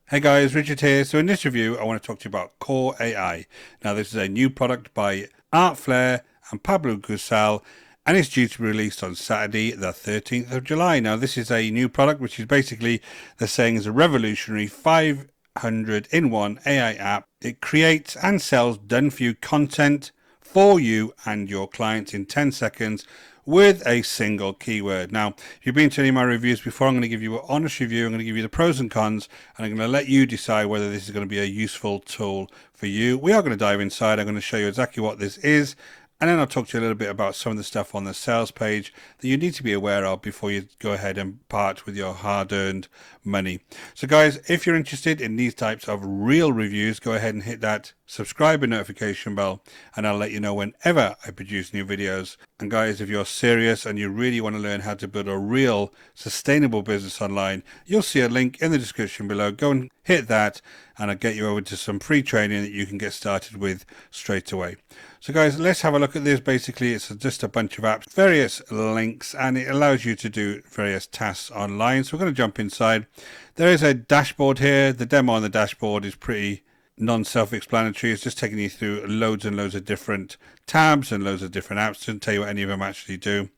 Hey guys, Richard here. So in this review, I want to talk to you about Core AI. Now, this is a new product by Flair and Pallab Ghosal, and it's due to be released on Saturday, the 13th of July. Now, this is a new product, which is basically, they're saying, is a revolutionary 500 in one AI app. It creates and sells done-for-you content for you and your clients in 10 seconds with a single keyword. Now, if you've been to any of my reviews before, I'm going to give you an honest review. I'm going to give you the pros and cons, and I'm going to let you decide whether this is going to be a useful tool for you. We are going to dive inside. I'm going to show you exactly what this is, and then I'll talk to you a little bit about some of the stuff on the sales page that you need to be aware of before you go ahead and part with your hard-earned money. So guys, if you're interested in these types of real reviews, go ahead and hit that subscribe and notification bell, and I'll let you know whenever I produce new videos. And guys, if you're serious and you really want to learn how to build a real sustainable business online, you'll see a link in the description below. Go and hit that, and I'll get you over to some free training that you can get started with straight away. So guys, let's have a look at this. Basically, it's just a bunch of apps, various links, and it allows you to do various tasks online. So we're going to jump inside. There is a dashboard here. The demo on the dashboard is pretty non-self-explanatory. It's just taking you through loads and loads of different tabs and loads of different apps. Doesn't tell you what any of them actually do.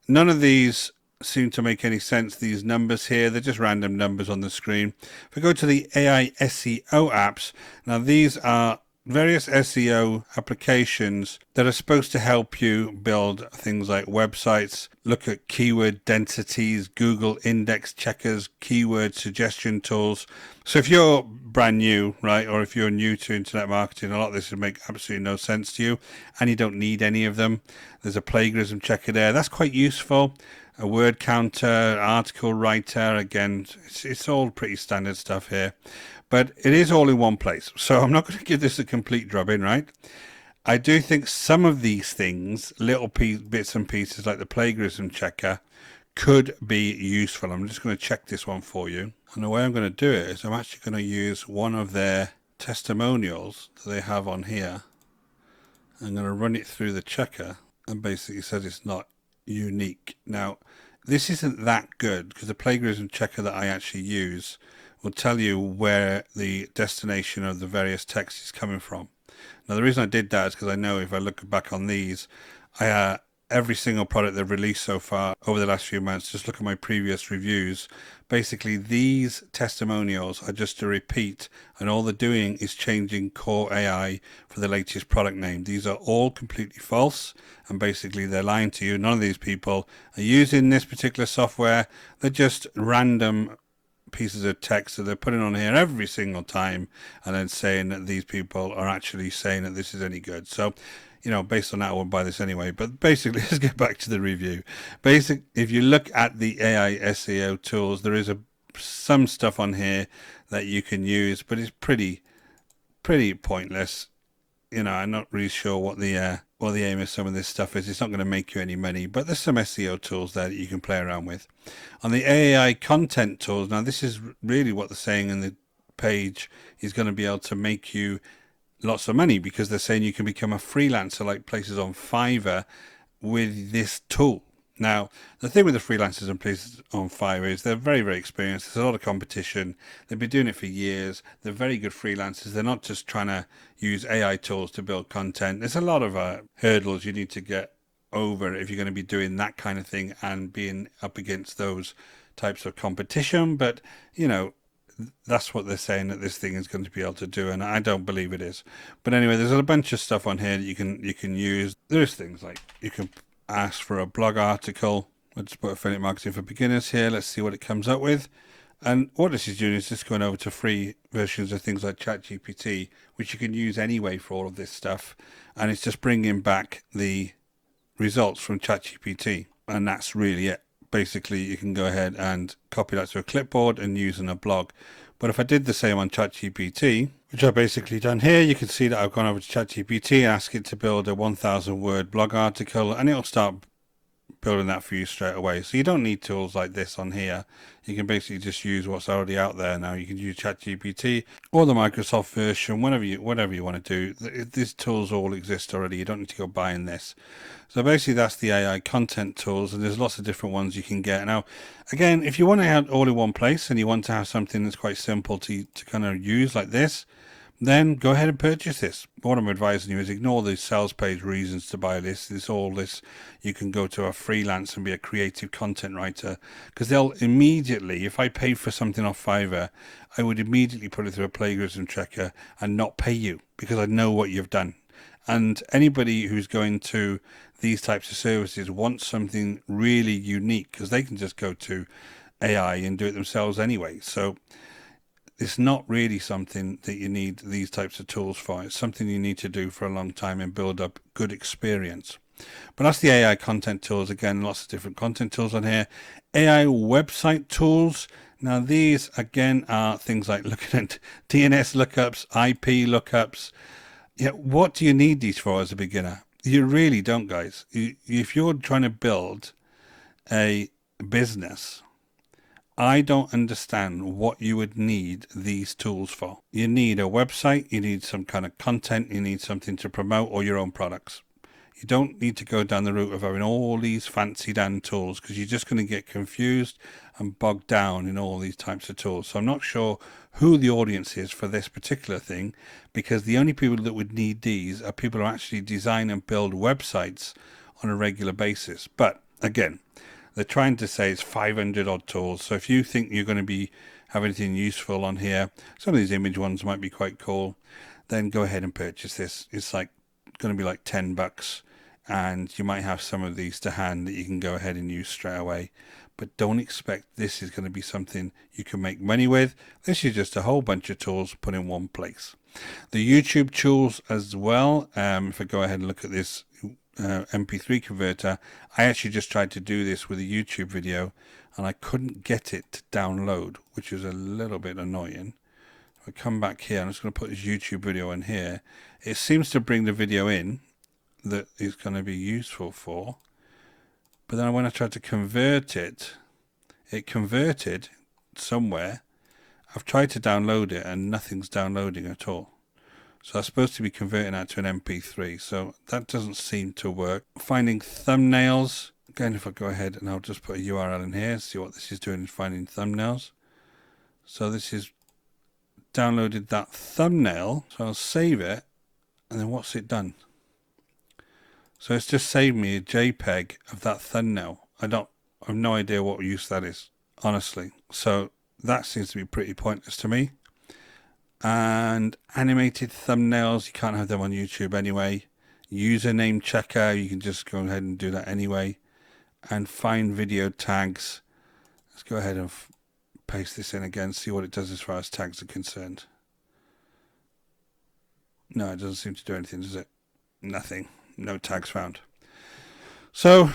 None of these seem to make any sense. These numbers here, they're just random numbers on the screen. If we go to the AI SEO apps, now these are various SEO applications that are supposed to help you build things like websites, look at keyword densities, Google index checkers, keyword suggestion tools. So if you're brand new, right, or if you're new to internet marketing, a lot of this would make absolutely no sense to you, and you don't need any of them. There's a plagiarism checker there. That's quite useful. A word counter, article writer, again, it's all pretty standard stuff here. But it is all in one place. So I'm not going to give this a complete drubbing, right? I do think some of these things, little bits and pieces like the plagiarism checker, could be useful. I'm just going to check this one for you. And the way I'm going to do it is I'm actually going to use one of their testimonials that they have on here. I'm going to run it through the checker, and basically says it's not unique. Now, this isn't that good because the plagiarism checker that I actually use will tell you where the destination of the various texts is coming from. Now, the reason I did that is because I know if I look back on these, every single product they've released so far over the last few months, just look at my previous reviews, basically these testimonials are just a repeat, and all they're doing is changing Core AI for the latest product name. These are all completely false, and basically they're lying to you. None of these people are using this particular software. They're just random pieces of text that they're putting on here every single time, and then saying that these people are actually saying that this is any good. So, you know, based on that, I won't buy this anyway. But basically, let's get back to the review. If you look at the AI SEO tools, there is some stuff on here that you can use, but it's pretty pointless. You know, I'm not really sure what the aim of some of this stuff is. It's not going to make you any money, but there's some SEO tools there that you can play around with. On the AI content tools, now this is really what they're saying in the page is going to be able to make you lots of money, because they're saying you can become a freelancer like places on Fiverr with this tool. Now, the thing with the freelancers and places on Fiverr is they're very, very experienced. There's a lot of competition. They've been doing it for years. They're very good freelancers. They're not just trying to use AI tools to build content. There's a lot of hurdles you need to get over if you're going to be doing that kind of thing and being up against those types of competition. But, you know, that's what they're saying that this thing is going to be able to do, and I don't believe it is. But anyway, there's a bunch of stuff on here that you can use. There's things like you can ask for a blog article. Let's put affiliate marketing for beginners here. Let's see what it comes up with. And what this is doing is just going over to free versions of things like ChatGPT, which you can use anyway for all of this stuff. And it's just bringing back the results from ChatGPT. And that's really it. Basically, you can go ahead and copy that to a clipboard and use in a blog. But if I did the same on ChatGPT, which I've basically done here, you can see that I've gone over to ChatGPT and ask it to build a 1,000 word blog article, and it'll start building that for you straight away. So you don't need tools like this on here. You can basically just use what's already out there now. You can use ChatGPT or the Microsoft version, whatever you want to do. These tools all exist already. You don't need to go buying this. So basically that's the AI content tools, and there's lots of different ones you can get. Now, again, if you want to have all in one place and you want to have something that's quite simple to kind of use like this, then go ahead and purchase this. What I'm advising you is ignore the sales page reasons to buy this. You can go to a freelance and be a creative content writer, because they'll immediately, if I paid for something off Fiverr, I would immediately put it through a plagiarism checker and not pay you, because I know what you've done. And anybody who's going to these types of services wants something really unique, because they can just go to AI and do it themselves anyway. So it's not really something that you need these types of tools for. It's something you need to do for a long time and build up good experience. But that's the AI content tools. Again, lots of different content tools on here. AI website tools. Now these again are things like looking at DNS lookups, IP lookups. Yeah, what do you need these for as a beginner? You really don't, guys. If you're trying to build a business, I don't understand what you would need these tools for. You need a website, you need some kind of content, you need something to promote, or your own products. You don't need to go down the route of having all these fancy damn tools, because you're just going to get confused and bogged down in all these types of tools. So I'm not sure who the audience is for this particular thing, because the only people that would need these are people who actually design and build websites on a regular basis. But again, they're trying to say it's 500 odd tools. So if you think you're going to have anything useful on here, some of these image ones might be quite cool, then go ahead and purchase this. It's going to be like $10, and you might have some of these to hand that you can go ahead and use straight away. But don't expect this is going to be something you can make money with. This is just a whole bunch of tools put in one place. The YouTube tools as well. If I go ahead and look at this MP3 converter, I actually just tried to do this with a YouTube video and I couldn't get it to download, which is a little bit annoying. If I come back here, I'm just going to put this YouTube video in here. It seems to bring the video in that is going to be useful for, but then when I tried to convert it, it converted somewhere. I've tried to download it and nothing's downloading at all. So I'm supposed to be converting that to an MP3, so that doesn't seem to work. Finding thumbnails. Again, if I go ahead and I'll just put a URL in here, see what this is doing in finding thumbnails. So this is downloaded that thumbnail, so I'll save it, and then what's it done? So it's just saved me a JPEG of that thumbnail. I have no idea what use that is, honestly. So that seems to be pretty pointless to me. And animated thumbnails, you can't have them on YouTube anyway. Username checker, you can just go ahead and do that anyway. And find video tags. Let's go ahead and paste this in again, see what it does as far as tags are concerned. No, it doesn't seem to do anything, does it? Nothing. No tags found. So,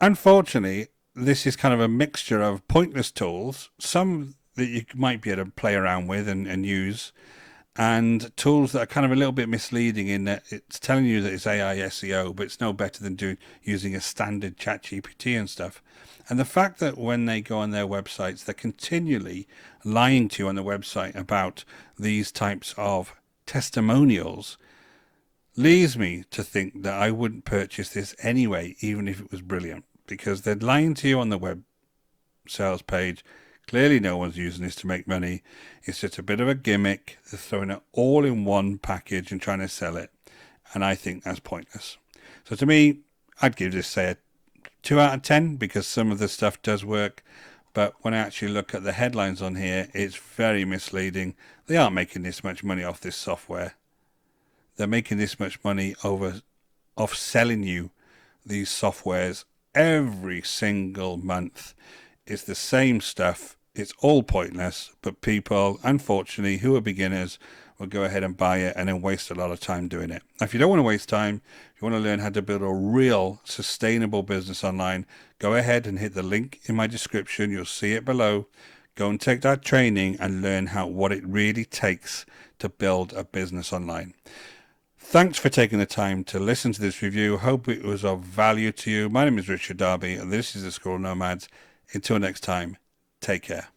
unfortunately, this is kind of a mixture of pointless tools, some that you might be able to play around with and use, and tools that are kind of a little bit misleading in that it's telling you that it's AI SEO, but it's no better than using a standard ChatGPT and stuff. And the fact that when they go on their websites, they're continually lying to you on the website about these types of testimonials leads me to think that I wouldn't purchase this anyway, even if it was brilliant, because they're lying to you on the web sales page. Clearly no one's using this to make money. It's just a bit of a gimmick. They're throwing it all in one package and trying to sell it, and I think that's pointless. So to me, I'd give this, say, a 2 out of 10, because some of the stuff does work, but when I actually look at the headlines on here, it's very misleading. They aren't making this much money off this software. They're making this much money off selling you these softwares every single month. It's the same stuff. It's all pointless, but people, unfortunately, who are beginners, will go ahead and buy it and then waste a lot of time doing it. Now, if you don't want to waste time, if you want to learn how to build a real sustainable business online, go ahead and hit the link in my description. You'll see it below. Go and take that training and learn what it really takes to build a business online. Thanks for taking the time to listen to this review. Hope it was of value to you. My name is Richard Darby, and this is the Scroll Nomads. Until next time, take care.